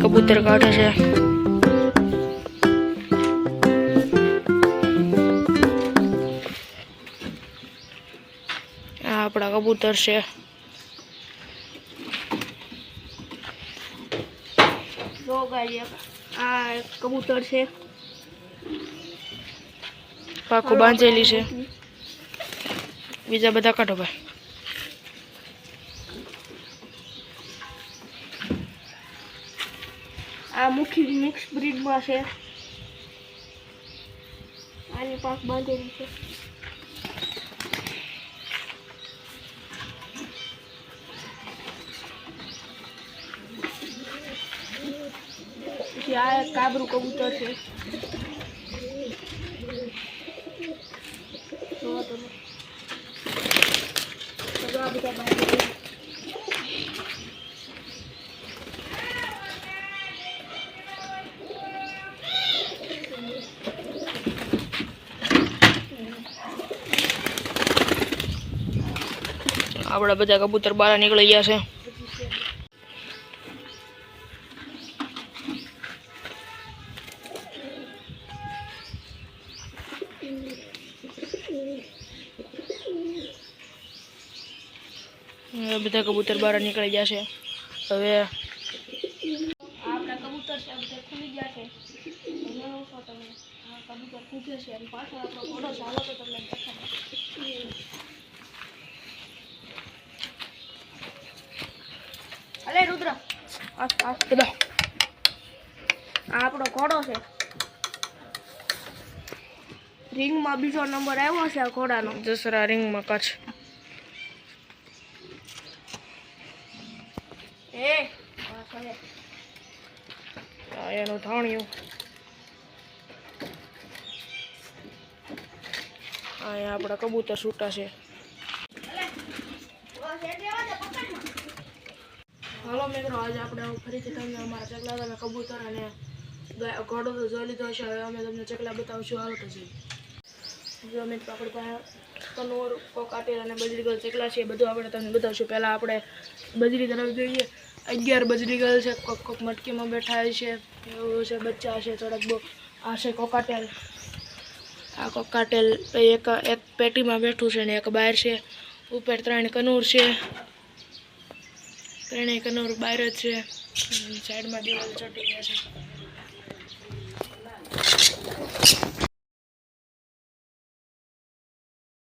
કબૂતર કાઢે છે. આ આપણા કબૂતર છે. જો ગાય આ કબૂતર છે, પાકો બાંધેલી છે. બીજા બધા કાઢો ભાઈ. આ મુઠ્ઠી મિક્સ બ્રીડમાં છે. આની પાક બાંધેલી છે. પછી આ એક કાબરું કબૂતર છે. જોવો તમે આ બધા બાંધેલા. આપણા બધા કબૂતર બહાર નીકળી ગયા છે. બધા કબૂતર બહાર નીકળી ગયા છે. હવે આપણા કબૂતર છે બધા ખુલી ગયા છે. તમે આ કબૂતર ખુલે છે અને પાછળ આપણો ઘોડો ચાલો તો તમને દેખાડો. અલે રુદ્ર બધા આ આપણો ઘોડો છે. રિંગમાં બીજો નંબર આવ્યો છે આ ઘોડાનો. દસરા રિંગમાં કચ્છ. એનું ધાણિયું અહીંયા આપણા કબૂતર છૂટા છે. હાલો મિત્રો, આજે આપણે ફરીથી તમને અમારા ચકલા તમે કબૂતર અને ઘોડો તો જોઈ લીધો હશે. હવે અમે તમને ચકલા બતાવશું. હાલો તો જોઈએ. જો મિત્રો આપણી પાસે કનોર, કોકાટેલ અને બજરીગલ ચકલા છે. બધું આપણે તમને બતાવશું. પહેલાં આપણે બજરી તરફ જોઈએ. 11 બજરીગલ છે. કોક મટકીમાં બેઠા છે. એવું છે. બચ્ચા છે થોડાક બહુ. આ છે કોકાટેલ. આ કોકાટેલ એક પેટીમાં બેઠું છે ને એક બહાર છે. ઉપર 3 કનૂર છે. 3 કનૂર બહાર જ છે. સાઈડમાં દિવાલ ચોટી ગયા છે.